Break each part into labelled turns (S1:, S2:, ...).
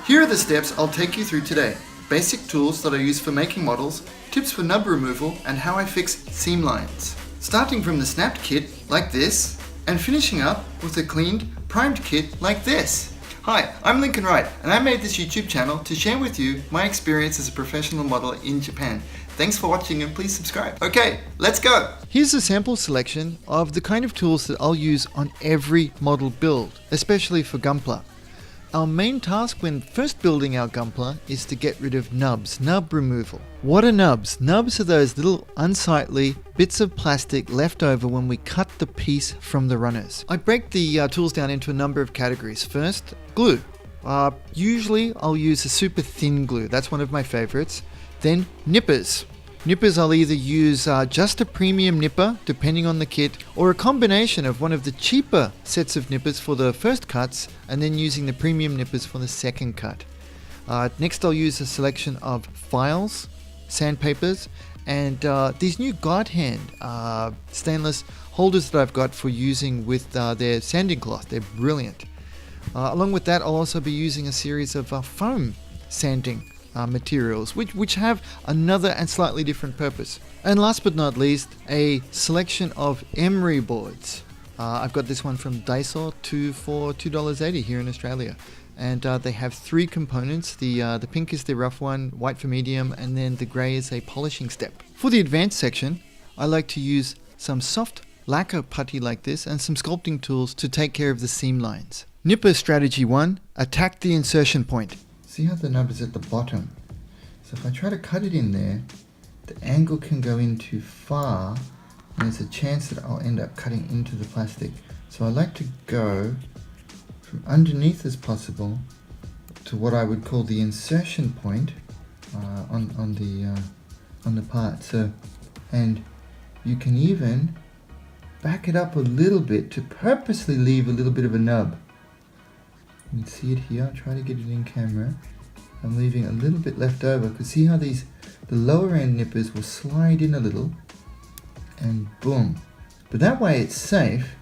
S1: Here are the steps I'll take you through today. Basic tools that I use for making models, tips for nub removal, and how I fix seam lines. Starting from the snapped kit, like this, and finishing up with a cleaned, primed kit like this. Hi, I'm Linc and Wright, and I made this YouTube channel to share with you my experience as a professional model in Japan. Thanks for watching and please subscribe. Okay, let's go! Here's a sample selection of the kind of tools that I'll use on every model build, especially for Gunpla. Our main task when first building our Gunpla is to get rid of nubs, nub removal. What are nubs? Nubs are those little unsightly bits of plastic left over when we cut the piece from the runners. I break the tools down into a number of categories. First, glue. Usually I'll use a super thin glue, that's one of my favorites. Then nippers. Nippers I'll either use just a premium nipper, depending on the kit, or a combination of one of the cheaper sets of nippers for the first cuts, and then using the premium nippers for the second cut. Next I'll use a selection of files, sandpapers, and these new guard hand stainless holders that I've got for using with their sanding cloth. They're brilliant. Along with that, I'll also be using a series of foam sanding materials, which have another and slightly different purpose. And last but not least, a selection of emery boards. I've got this one from Daiso for $2.80 here in Australia. And they have three components. The pink is the rough one, white for medium, and then the grey is a polishing step. For the advanced section, I like to use some soft lacquer putty like this and some sculpting tools to take care of the seam lines. Nipper strategy 1, attack the insertion point. See how the nub is at the bottom? So if I try to cut it in there, the angle can go in too far, and there's a chance that I'll end up cutting into the plastic. So I like to go from underneath as possible to what I would call the insertion point on the part. So, and you can even back it up a little bit to purposely leave a little bit of a nub. You can see it here. I'll try to get it in camera. I'm leaving a little bit left over because see how the lower end nippers will slide in a little and boom. But that way it's safe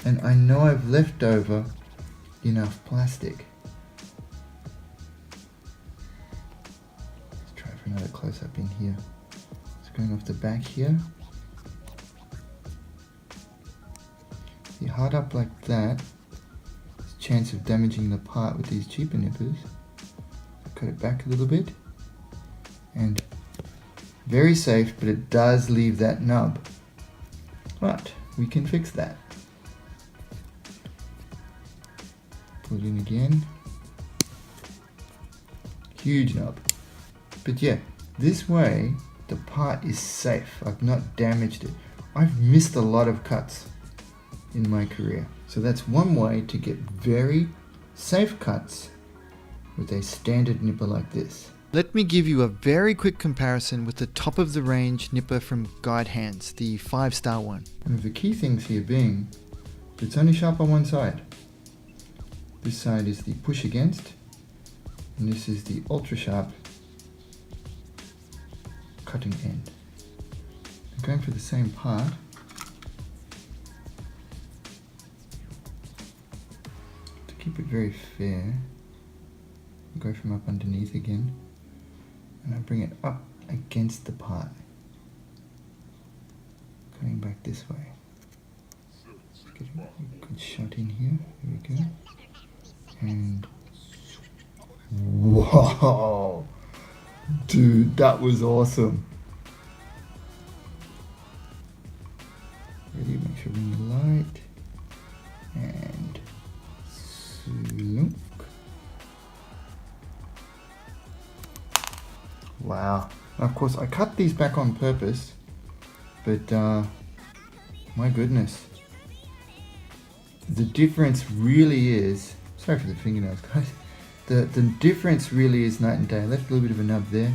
S1: and I know I've left over enough plastic. Let's try for another close up in here. It's going off the back here. You hard up like that. Chance of damaging the part with these cheaper nippers. Cut it back a little bit and very safe, but it does leave that nub, but we can fix that. Pull it in again. Huge nub, but yeah, this way the part is safe. I've not damaged it. I've missed a lot of cuts in my career. So that's one way to get very safe cuts with a standard nipper like this. Let me give you a very quick comparison with the top of the range nipper from Guide Hands, the 5-star one. One of the key things here being, it's only sharp on one side. This side is the push against, and this is the ultra sharp cutting end. I'm going for the same part. Keep it very fair. Go from up underneath again, and I bring it up against the part, cutting back this way. Let's get a good shot in here. Here we go. And whoa, dude, that was awesome. Ready? Make sure we're in the light. And Linc. Wow. Of course, I cut these back on purpose, but my goodness. The difference really is, sorry for the fingernails guys, the difference really is night and day. I left a little bit of a nub there,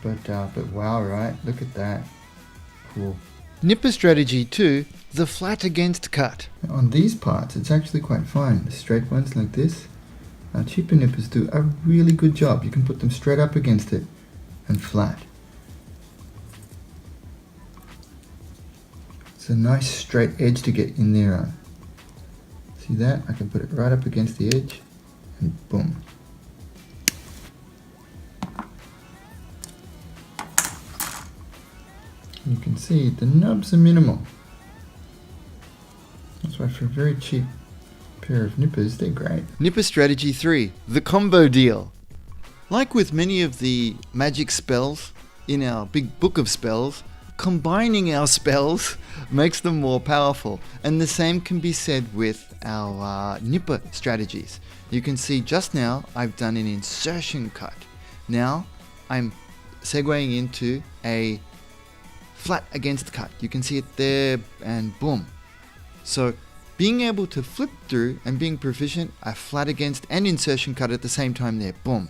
S1: but wow, right? Look at that. Cool. Nipper strategy 2, the flat against cut. On these parts, it's actually quite fine. The straight ones like this, cheaper nippers do a really good job. You can put them straight up against it and flat. It's a nice straight edge to get in there on. See that? I can put it right up against the edge and boom. You can see the nubs are minimal. That's why for a very cheap pair of nippers, they're great. Nipper strategy 3, the combo deal. Like with many of the magic spells in our big book of spells, combining our spells makes them more powerful. And the same can be said with our nipper strategies. You can see just now I've done an insertion cut. Now I'm segueing into a flat against cut. You can see it there and boom. So being able to flip through and being proficient a flat against and insertion cut at the same time there, boom.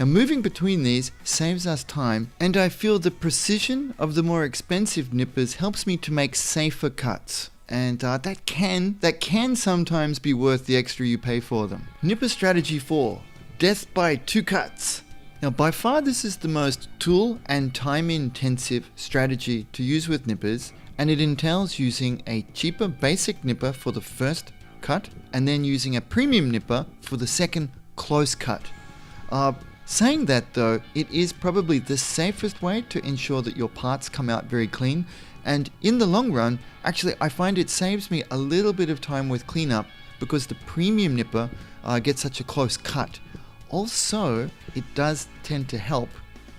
S1: Now moving between these saves us time, and I feel the precision of the more expensive nippers helps me to make safer cuts. And that can sometimes be worth the extra you pay for them. Nipper strategy 4, death by 2 cuts. Now by far this is the most tool and time intensive strategy to use with nippers, and it entails using a cheaper basic nipper for the first cut and then using a premium nipper for the second close cut. Saying that though, it is probably the safest way to ensure that your parts come out very clean, and in the long run, actually I find it saves me a little bit of time with cleanup because the premium nipper gets such a close cut. Also, it does tend to help,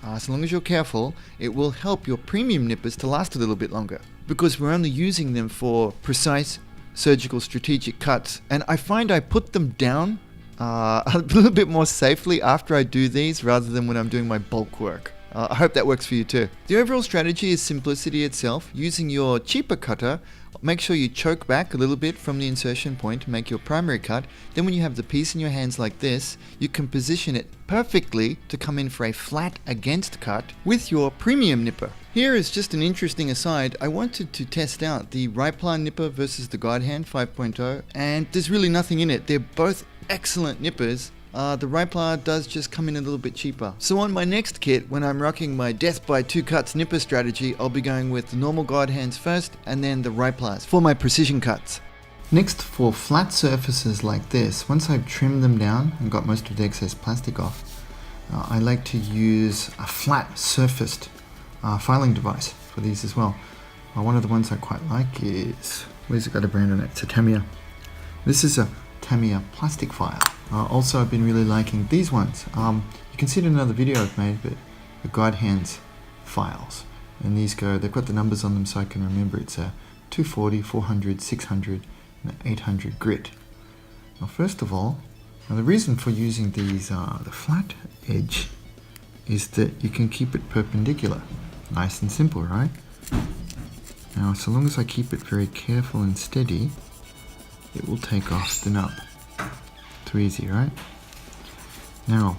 S1: as long as you're careful, it will help your premium nippers to last a little bit longer because we're only using them for precise surgical strategic cuts, and I find I put them down a little bit more safely after I do these rather than when I'm doing my bulk work. I hope that works for you too. The overall strategy is simplicity itself. Using your cheaper cutter, make sure you choke back a little bit from the insertion point to make your primary cut. Then when you have the piece in your hands like this, you can position it perfectly to come in for a flat against cut with your premium nipper. Here is just an interesting aside. I wanted to test out the Wright nipper versus the guide hand 5.0, and there's really nothing in it. They're both excellent nippers. The Wright does just come in a little bit cheaper. So on my next kit, when I'm rocking my death by 2 cuts nipper strategy, I'll be going with the normal guide hands first and then the Wright for my precision cuts. Next, for flat surfaces like this, once I've trimmed them down and got most of the excess plastic off, I like to use a flat surfaced filing device for these as well. One of the ones I quite like is, where's it got a brand on it? It's a Tamiya. This is a Tamiya plastic file. Also, I've been really liking these ones. You can see it in another video I've made, but the guide hands files. And these they've got the numbers on them so I can remember. It's a 240, 400, 600, and 800 grit. Now first of all, the reason for using these, the flat edge, is that you can keep it perpendicular. Nice and simple, right? Now, so long as I keep it very careful and steady, it will take off the nub. Too easy, right? Now,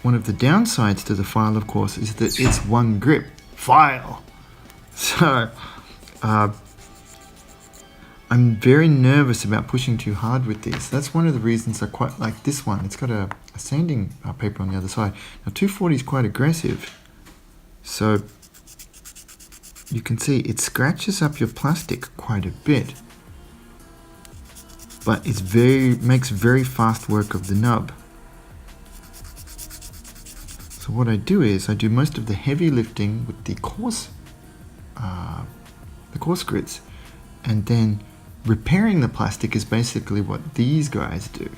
S1: one of the downsides to the file, of course, is that it's one grip file. So, I'm very nervous about pushing too hard with these. That's one of the reasons I quite like this one. It's got a sanding paper on the other side. Now 240 is quite aggressive. So, you can see it scratches up your plastic quite a bit. But it makes very fast work of the nub. So what I do is I do most of the heavy lifting with the coarse grits, and then repairing the plastic is basically what these guys do.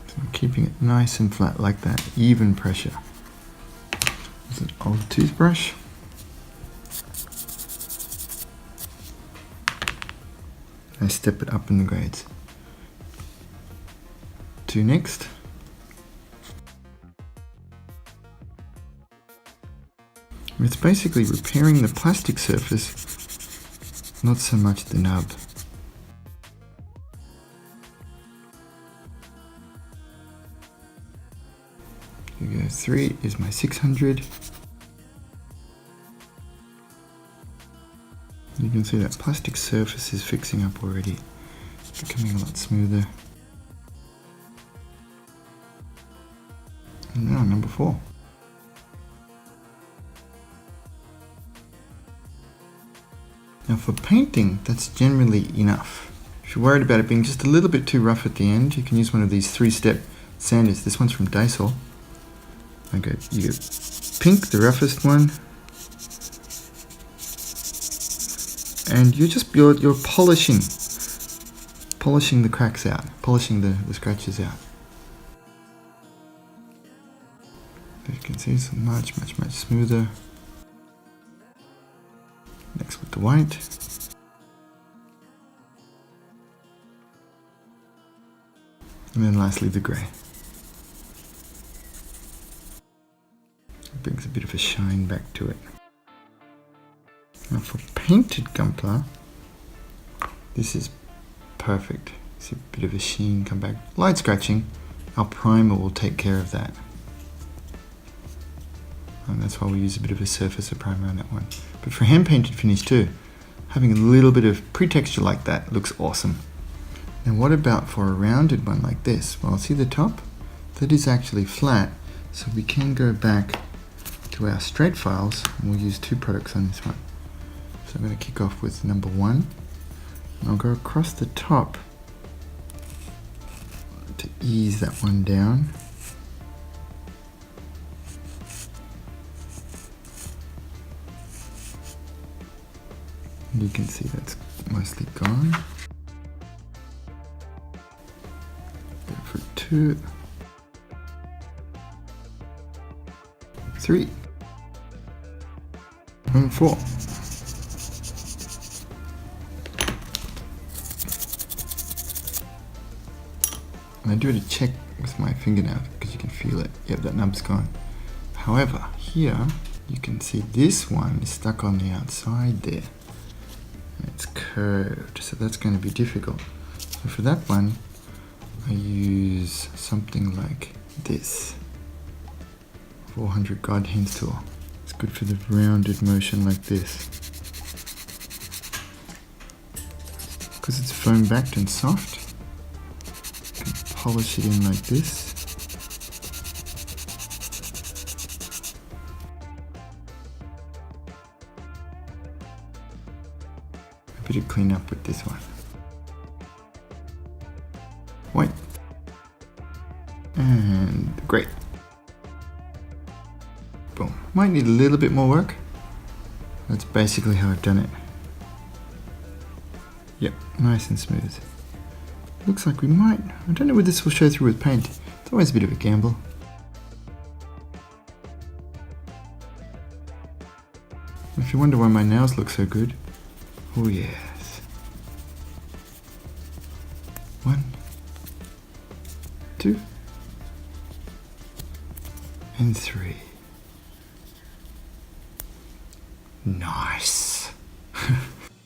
S1: So I'm keeping it nice and flat like that, even pressure. There's an old toothbrush. I step it up in the grades. To next. It's basically repairing the plastic surface, not so much the nub. Here we go, 3 is my 600. You can see that plastic surface is fixing up already. It's becoming a lot smoother. And now number 4. Now for painting, that's generally enough. If you're worried about it being just a little bit too rough at the end, you can use one of these 3-step sanders. This one's from Daiso. Okay, you pink, the roughest one. And you're polishing the cracks out, polishing the scratches out. As you can see, it's much smoother. Next with the white. And then lastly the grey. It brings a bit of a shine back to it. Now for painted Gunpla, this is perfect. See a bit of a sheen come back. Light scratching, our primer will take care of that. And that's why we use a bit of a surface of primer on that one. But for hand painted finish too, having a little bit of pre-texture like that looks awesome. And what about for a rounded one like this? Well, see the top? That is actually flat, so we can go back to our straight files and we'll use two products on this one. So I'm going to kick off with number 1, and I'll go across the top to ease that one down. And you can see that's mostly gone. Go for 2, 3, and 4. And I do it to check with my fingernail because you can feel it. Yep, that nub's gone. However, here you can see this one is stuck on the outside there. And it's curved, so that's going to be difficult. So for that one, I use something like this. 400 God Hands tool. It's good for the rounded motion like this. Because it's foam backed and soft, you can polish it in like this. A bit of clean up with this one. White. And great. Boom. Might need a little bit more work. That's basically how I've done it. Yep, nice and smooth. Looks like we might. I don't know whether this will show through with paint. It's always a bit of a gamble. If you wonder why my nails look so good, oh yes. 1, 2, and 3. Nice.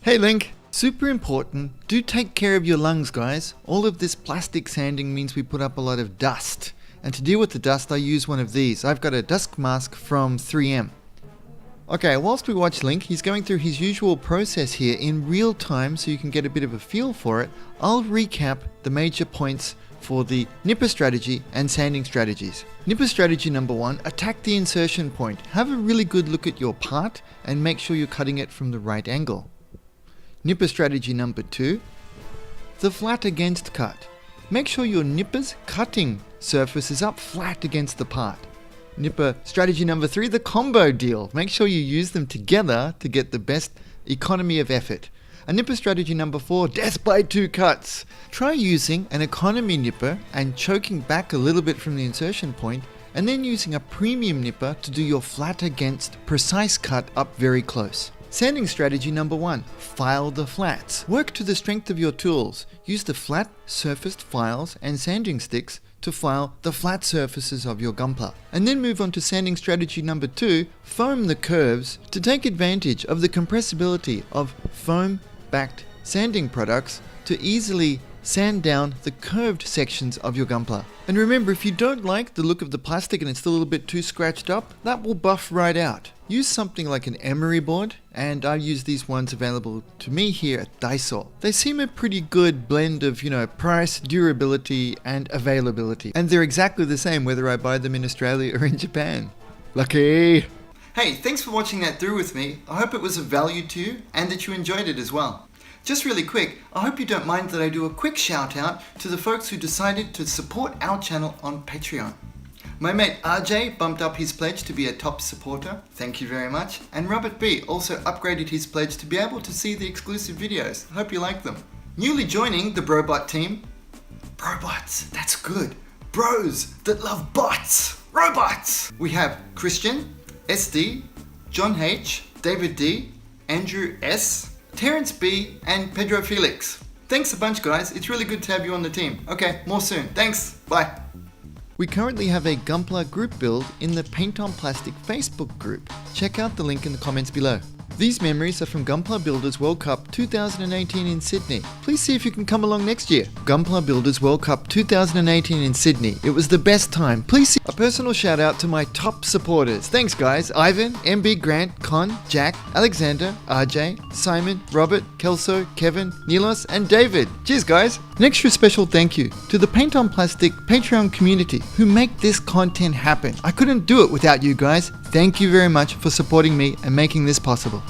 S1: Hey Linc, super important, do take care of your lungs guys. All of this plastic sanding means we put up a lot of dust. And to deal with the dust I use one of these. I've got a dust mask from 3M. Okay, whilst we watch Linc, he's going through his usual process here in real time so you can get a bit of a feel for it. I'll recap the major points for the nipper strategy and sanding strategies. Nipper strategy number 1, attack the insertion point. Have a really good look at your part and make sure you're cutting it from the right angle. Nipper strategy number 2, the flat against cut. Make sure your nipper's cutting surface is up flat against the part. Nipper strategy number 3, the combo deal. Make sure you use them together to get the best economy of effort. A nipper strategy number 4, death by 2 cuts. Try using an economy nipper and choking back a little bit from the insertion point, and then using a premium nipper to do your flat against precise cut up very close. Sanding strategy number 1, file the flats. Work to the strength of your tools. Use the flat surfaced files and sanding sticks to file the flat surfaces of your Gunpla. And then move on to sanding strategy number 2, foam the curves to take advantage of the compressibility of foam backed sanding products to easily sand down the curved sections of your Gunpla. And remember, if you don't like the look of the plastic and it's still a little bit too scratched up, that will buff right out. Use something like an emery board, and I use these ones available to me here at Daiso. They seem a pretty good blend of, price, durability, and availability. And they're exactly the same whether I buy them in Australia or in Japan. Lucky! Hey, thanks for watching that through with me. I hope it was of value to you and that you enjoyed it as well. Just really quick, I hope you don't mind that I do a quick shout out to the folks who decided to support our channel on Patreon. My mate RJ bumped up his pledge to be a top supporter. Thank you very much. And Robert B also upgraded his pledge to be able to see the exclusive videos. I hope you like them. Newly joining the Brobot team. Brobots, that's good. Bros that love bots. Robots. We have Christian, SD, John H, David D, Andrew S, Terrence B, and Pedro Felix. Thanks a bunch, guys. It's really good to have you on the team. Okay, more soon. Thanks. Bye. We currently have a Gunpla group build in the Paint on Plastic Facebook group. Check out the link in the comments below. These memories are from Gunpla Builders World Cup 2018 in Sydney. Please see if you can come along next year. Gunpla Builders World Cup 2018 in Sydney. It was the best time. Please see. A personal shout out to my top supporters. Thanks guys. Ivan, MB Grant, Con, Jack, Alexander, RJ, Simon, Robert, Kelso, Kevin, Nilos, and David. Cheers guys. An extra special thank you to the Paint on Plastic Patreon community who make this content happen. I couldn't do it without you guys. Thank you very much for supporting me and making this possible.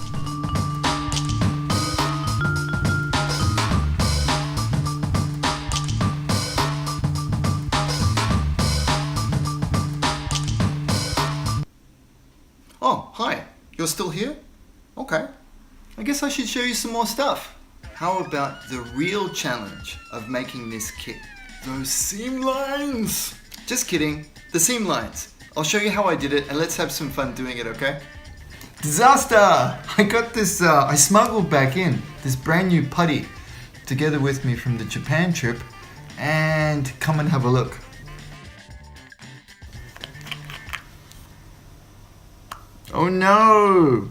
S1: Oh, hi. You're still here? Okay. I guess I should show you some more stuff. How about the real challenge of making this kit? Those seam lines! Just kidding. The seam lines. I'll show you how I did it and let's have some fun doing it, okay? Disaster! I got this, I smuggled back in this brand new putty together with me from the Japan trip, and come and have a look. Oh no!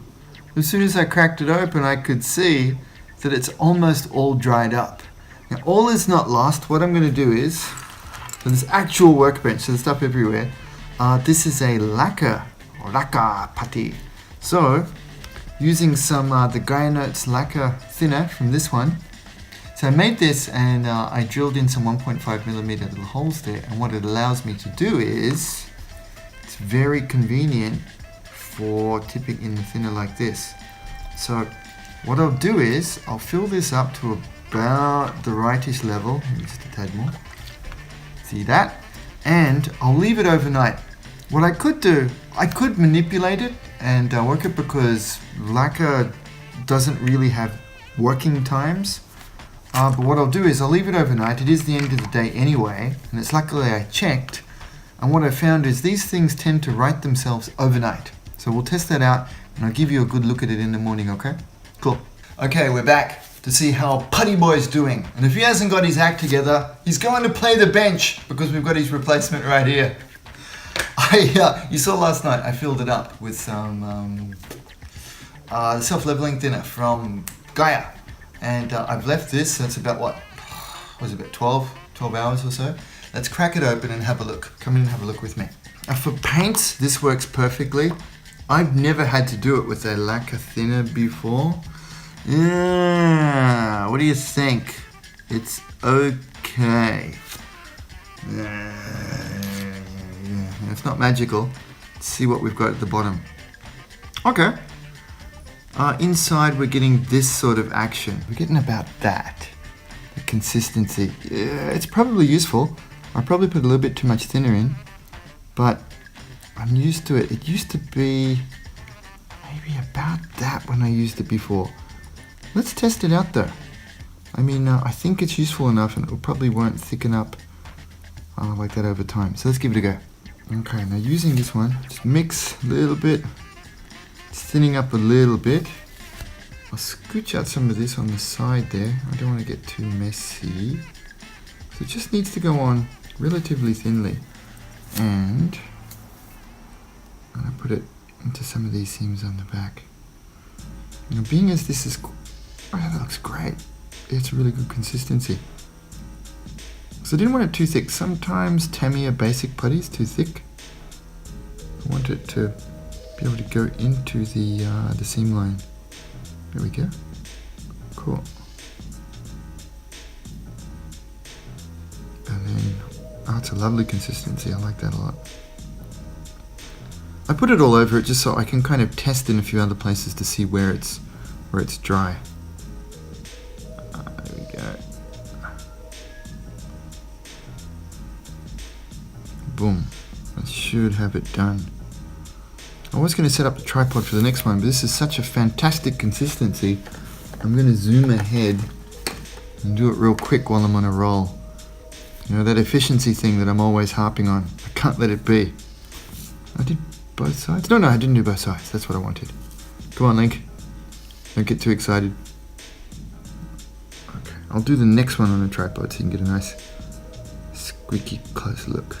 S1: As soon as I cracked it open I could see that it's almost all dried up. Now all is not lost. What I'm going to do is, for this actual workbench, so there's stuff everywhere, this is a lacquer putty. So, using some the Gaia Notes lacquer thinner from this one. So I made this and I drilled in some 1.5mm little holes there, and what it allows me to do is, it's very convenient for tipping in the thinner like this. So what I'll do is, I'll fill this up to about the rightish level, maybe just a tad more. See that? And I'll leave it overnight. What I could do, I could manipulate it and work it, because lacquer doesn't really have working times. But what I'll do is I'll leave it overnight. It is the end of the day anyway, and it's luckily I checked. And what I found is these things tend to right themselves overnight. So we'll test that out and I'll give you a good look at it in the morning, okay? Cool. Okay, we're back to see how Putty Boy's doing. And if he hasn't got his act together, he's going to play the bench, because we've got his replacement right here. You saw last night I filled it up with some self-leveling thinner from Gaia. And I've left this, so it's about what was it, about 12 hours or so. Let's crack it open and have a look. Come in and have a look with me. Now for paints, this works perfectly. I've never had to do it with a lacquer thinner before. Yeah, what do you think? It's okay. It's not magical. Let's see what we've got at the bottom. Okay. Inside we're getting this sort of action. We're getting about that. The consistency. Yeah, it's probably useful. I probably put a little bit too much thinner in, but I'm used to it. It used to be maybe about that when I used it before. Let's test it out though. I mean, I think it's useful enough, and it probably won't thicken up like that over time. So let's give it a go. Okay, now using this one, just mix a little bit. It's thinning up a little bit. I'll scooch out some of this on the side there. I don't want to get too messy. So it just needs to go on relatively thinly. And I'm going to put it into some of these seams on the back. Now being as this is, oh that looks great. It's a really good consistency. So I didn't want it too thick. Sometimes Tamiya basic putty is too thick. I want it to be able to go into the seam line. There we go. Cool. And then, oh, it's a lovely consistency. I like that a lot. I put it all over it just so I can kind of test in a few other places to see where it's dry. There we go. Boom. I should have it done. I was going to set up the tripod for the next one, but this is such a fantastic consistency. I'm going to zoom ahead and do it real quick while I'm on a roll. You know, that efficiency thing that I'm always harping on. I can't let it be. I did both sides? No, I didn't do both sides. That's what I wanted. Come on, Linc. Don't get too excited. Okay, I'll do the next one on a tripod so you can get a nice squeaky close look.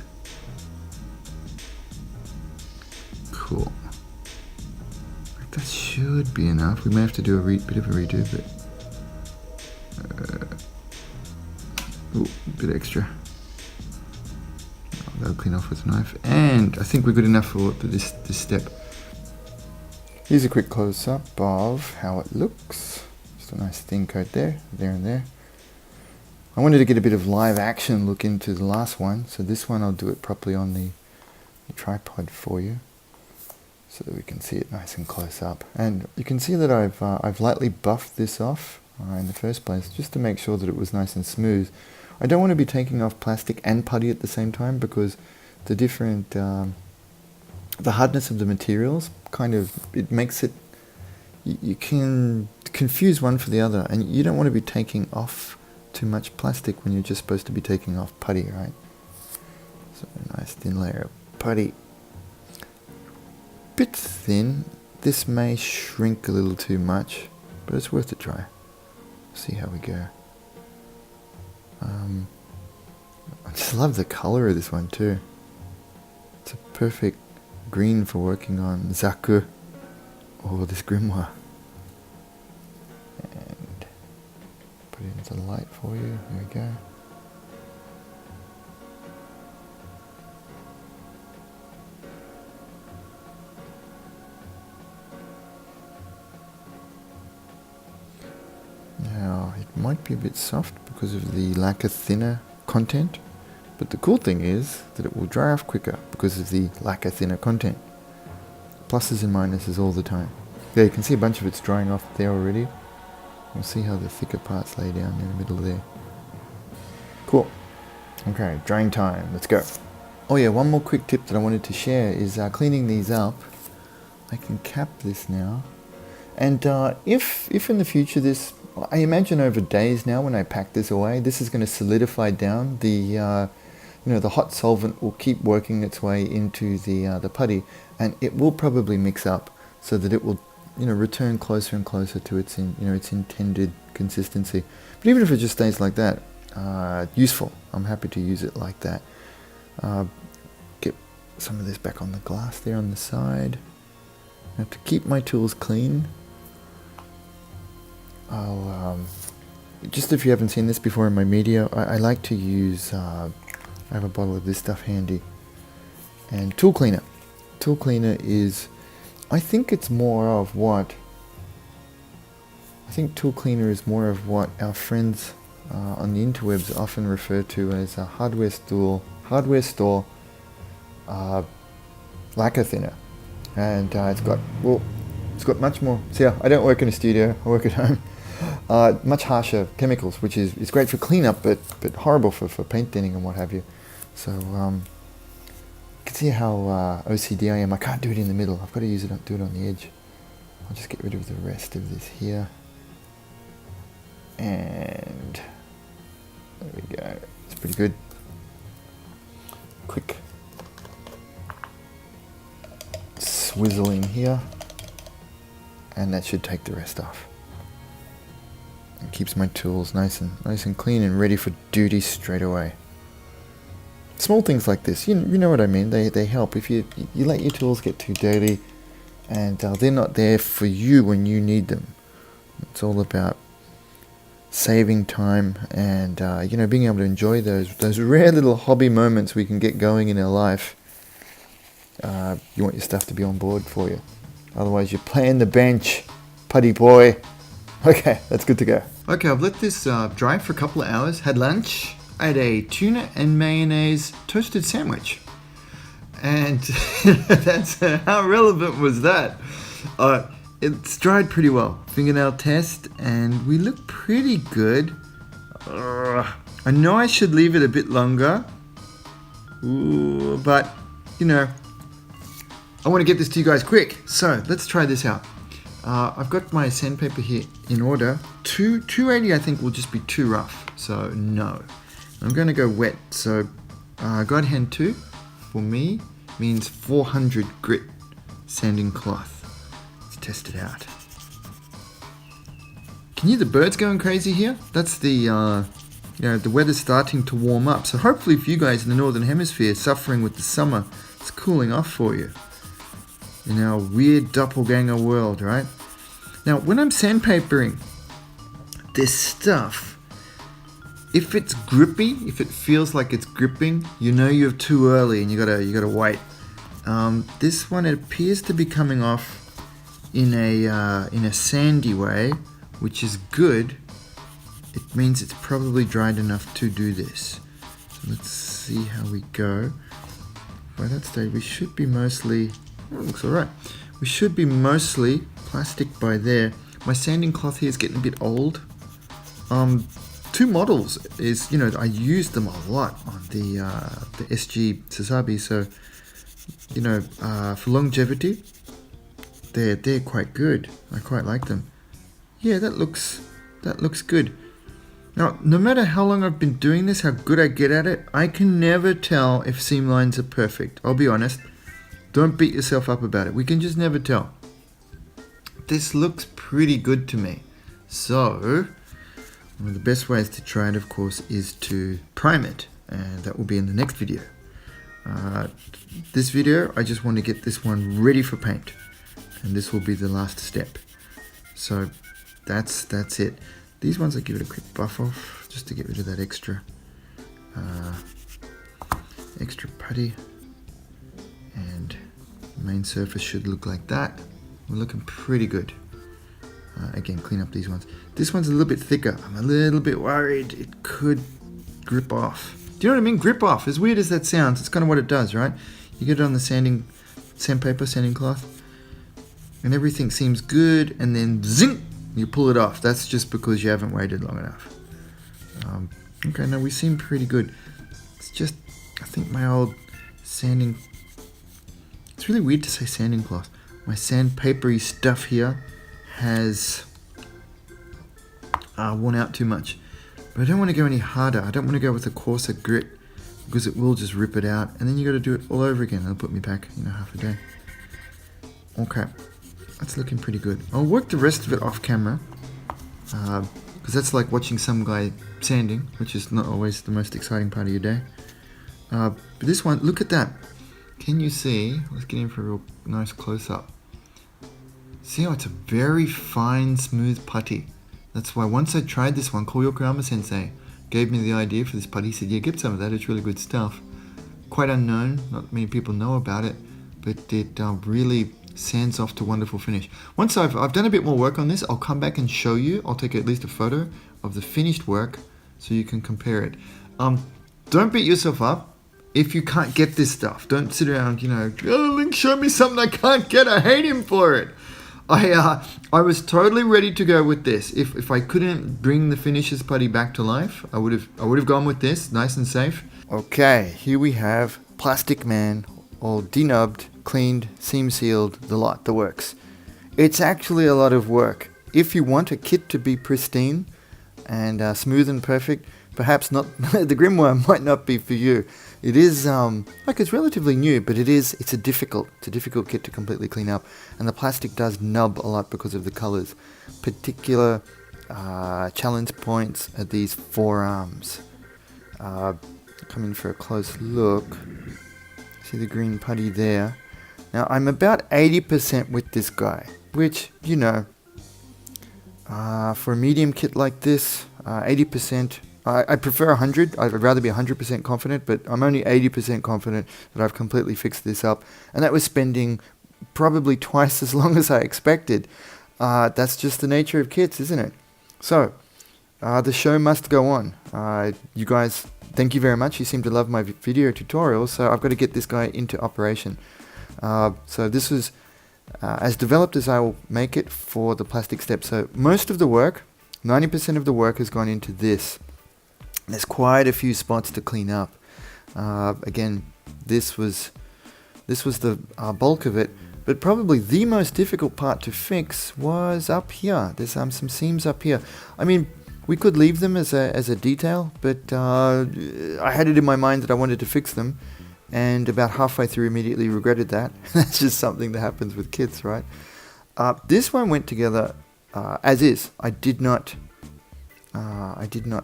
S1: Cool. That should be enough. We may have to do a bit of a redo, but ooh, a bit extra. Oh, that'll clean off with a knife, and I think we're good enough for this step. Here's a quick close-up of how it looks. Just a nice thin coat there, and there. I wanted to get a bit of live action look into the last one, so this one I'll do it properly on the tripod for you, so that we can see it nice and close up. And you can see that I've lightly buffed this off in the first place, just to make sure that it was nice and smooth. I don't want to be taking off plastic and putty at the same time, because the different, the hardness of the materials kind of, it makes it, you can confuse one for the other, and you don't want to be taking off too much plastic when you're just supposed to be taking off putty, right? So a nice thin layer of putty. Bit thin. This may shrink a little too much, but it's worth a try. See how we go. I just love the color of this one too. It's a perfect green for working on Zaku or this Grimoire. And put it into the light for you. There we go. Now, it might be a bit soft because of the lacquer thinner content, but the cool thing is that it will dry off quicker because of the lacquer thinner content. Pluses and minuses all the time. There, you can see a bunch of it's drying off there already. We'll see how the thicker parts lay down in the middle there. Cool. Okay, drying time. Let's go. Oh yeah, one more quick tip that I wanted to share is cleaning these up. I can cap this now. And if in the future this, I imagine over days now when I pack this away, this is going to solidify down. The the hot solvent will keep working its way into the putty, and it will probably mix up so that it will return closer and closer to its its intended consistency. But even if it just stays like that, useful. I'm happy to use it like that. Get some of this back on the glass there on the side. Now, to keep my tools clean, I'll just, if you haven't seen this before in my media, I like to use, I have a bottle of this stuff handy, and tool cleaner. Tool cleaner is, I think more of what our friends on the interwebs often refer to as a hardware store lacquer thinner, and it's got much more. See, I don't work in a studio; I work at home. Much harsher chemicals, which is great for cleanup, but horrible for paint thinning and what have you. So you can see how OCD I am. I can't do it in the middle. I've got to do it on the edge. I'll just get rid of the rest of this here, and there we go. It's pretty good. Quick swizzling here, and that should take the rest off. It keeps my tools nice and clean and ready for duty straight away. Small things like this, you know what I mean. They help. If you let your tools get too dirty, and they're not there for you when you need them. It's all about saving time and being able to enjoy those rare little hobby moments we can get going in our life. You want your stuff to be on board for you. Otherwise, you're playing the bench, putty boy. Okay, that's good to go. Okay, I've let this dry for a couple of hours. Had lunch. I had a tuna and mayonnaise toasted sandwich. And that's how relevant was that? It's dried pretty well. Fingernail test, and we look pretty good. I know I should leave it a bit longer. Ooh, but you know, I want to get this to you guys quick. So let's try this out. I've got my sandpaper here in order. 280 I think will just be too rough, so no. I'm going to go wet. So God Hand 2 for me means 400 grit sanding cloth. Let's test it out. Can you hear the birds going crazy here? That's the, you know, the weather's starting to warm up. So hopefully for you guys in the Northern Hemisphere suffering with the summer, it's cooling off for you. In our weird doppelganger world, right? Now, when I'm sandpapering this stuff, if it's grippy, if it feels like it's gripping, you know you're too early and you gotta wait. This one, it appears to be coming off in a sandy way, which is good. It means it's probably dried enough to do this. So let's see how we go. By that stage, we should be mostly, oh, looks alright. We should be mostly plastic by there. My sanding cloth here is getting a bit old. 2 models is, you know, I use them a lot on the SG Sasabi, so, you know, for longevity, they're quite good. I quite like them. Yeah, that looks good. Now, no matter how long I've been doing this, how good I get at it, I can never tell if seam lines are perfect. I'll be honest. Don't beat yourself up about it. We can just never tell. This looks pretty good to me. So, one of the best ways to try it, of course, is to prime it. And that will be in the next video. This video, I just want to get this one ready for paint. And this will be the last step. So, that's it. These ones I give it a quick buff off just to get rid of that extra putty, and the main surface should look like that. We're looking pretty good. Again, clean up these ones. This one's a little bit thicker. I'm a little bit worried it could grip off. Do you know what I mean? Grip off. As weird as that sounds, it's kind of what it does, right? You get it on the sanding cloth, and everything seems good, and then zing, you pull it off. That's just because you haven't waited long enough. Okay, now we seem pretty good. It's just, I think my old sanding, it's really weird to say sanding cloth. My sandpapery stuff here has worn out too much. But I don't want to go any harder. I don't want to go with a coarser grit because it will just rip it out. And then you got to do it all over again. It'll put me back, you know, half a day. Okay. That's looking pretty good. I'll work the rest of it off camera, because that's like watching some guy sanding, which is not always the most exciting part of your day. But this one, look at that. Can you see? Let's get in for a real nice close-up. See how it's a very fine, smooth putty. That's why once I tried this one, Koyokoyama Sensei gave me the idea for this putty. He said, yeah, get some of that, it's really good stuff. Quite unknown, not many people know about it, but it really sands off to wonderful finish. Once I've done a bit more work on this, I'll come back and show you. I'll take at least a photo of the finished work so you can compare it. Don't beat yourself up if you can't get this stuff. Don't sit around, you know, oh, Linc showed me something I can't get. I hate him for it. I was totally ready to go with this. If I couldn't bring the finishes putty back to life, I would have gone with this, nice and safe. Okay, here we have Plastic Man, all de-nubbed, cleaned, seam sealed, the lot, the works. It's actually a lot of work. If you want a kit to be pristine and smooth and perfect, perhaps not. The Grimoire might not be for you. It is like it's relatively new, but it's a difficult kit to completely clean up, and the plastic does nub a lot because of the colors. Particular challenge points are these forearms. Come in for a close look. See the green putty there. Now I'm about 80% with this guy, which, you know, for a medium kit like this, 80%. I prefer 100. I'd rather be 100% confident, but I'm only 80% confident that I've completely fixed this up. And that was spending probably twice as long as I expected. That's just the nature of kits, isn't it? So, the show must go on. You guys, thank you very much. You seem to love my video tutorials, so I've got to get this guy into operation. So this was as developed as I will make it for the plastic step. So most of the work, 90% of the work has gone into this. There's quite a few spots to clean up. Again, this was This was the bulk of it. But probably the most difficult part to fix was up here. There's some seams up here. I mean, we could leave them as a detail, but I had it in my mind that I wanted to fix them, and about halfway through immediately regretted that. That's just something that happens with kids, right? This one went together as is. I did not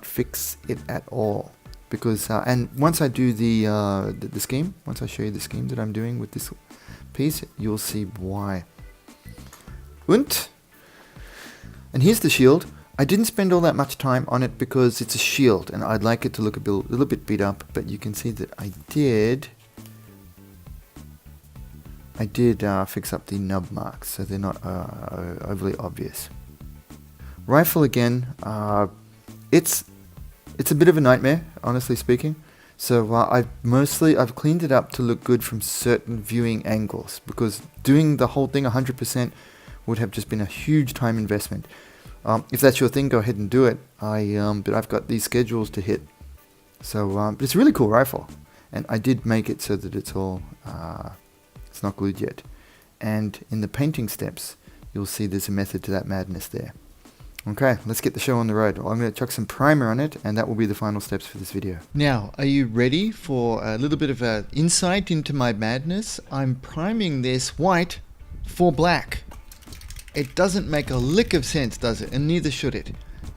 S1: fix it at all, because and once I do the scheme, once I show you the scheme that I'm doing with this piece, you'll see why. And here's the shield. I didn't spend all that much time on it because it's a shield and I'd like it to look a little bit beat up, but you can see that I did fix up the nub marks so they're not overly obvious. Rifle again, it's a bit of a nightmare, honestly speaking. So I've cleaned it up to look good from certain viewing angles, because doing the whole thing 100% would have just been a huge time investment. If that's your thing, go ahead and do it. But I've got these schedules to hit. So but it's a really cool rifle, and I did make it so that it's all it's not glued yet. And in the painting steps, you'll see there's a method to that madness there. Okay, let's get the show on the road. Well, I'm going to chuck some primer on it, and that will be the final steps for this video. Now, are you ready for a little bit of an insight into my madness? I'm priming this white for black. It doesn't make a lick of sense, does it? And neither should it.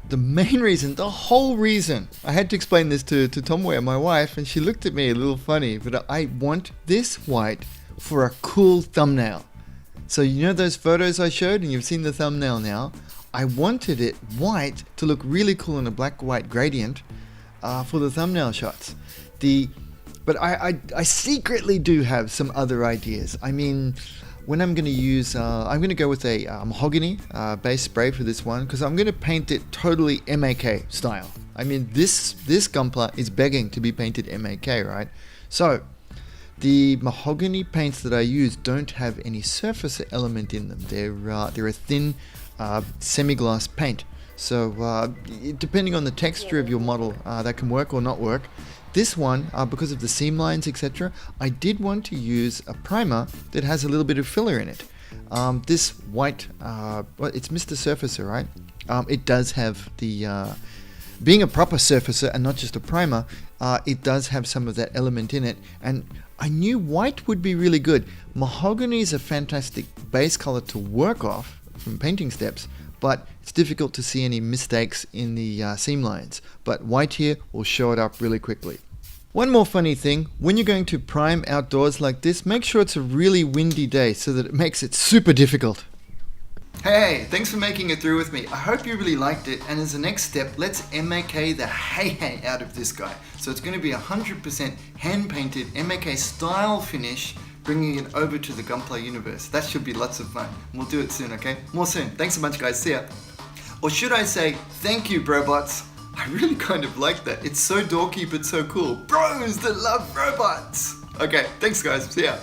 S1: The main reason, the whole reason, I had to explain this to Tomware, my wife, and she looked at me a little funny, but I want this white for a cool thumbnail. So you know those photos I showed, and you've seen the thumbnail now? I wanted it white to look really cool in a black-white gradient for the thumbnail shots. But I secretly do have some other ideas. I mean, when I'm going to use, I'm going to go with a mahogany base spray for this one, because I'm going to paint it totally MAK style. I mean, this Gunpla is begging to be painted MAK, right? So the mahogany paints that I use don't have any surface element in them. They're a thin semi-gloss paint. So depending on the texture of your model, that can work or not work. This one, because of the seam lines, etc., I did want to use a primer that has a little bit of filler in it. This white, well, it's Mr. Surfacer, right? It does have the, being a proper surfacer and not just a primer, it does have some of that element in it. And I knew white would be really good. Mahogany is a fantastic base color to work off from painting steps, but it's difficult to see any mistakes in the seam lines. But white here will show it up really quickly. One more funny thing, when you're going to prime outdoors like this, make sure it's a really windy day so that it makes it super difficult. Hey, thanks for making it through with me. I hope you really liked it, and as a next step, let's MAK the hey out of this guy. So it's going to be 100% hand-painted MAK style finish, bringing it over to the Gunpla universe. That should be lots of fun. We'll do it soon, okay? More soon. Thanks a bunch, guys. See ya. Or should I say, thank you, brobots. I really kind of like that. It's so dorky, but so cool. Bros that love robots. Okay, thanks, guys. See ya.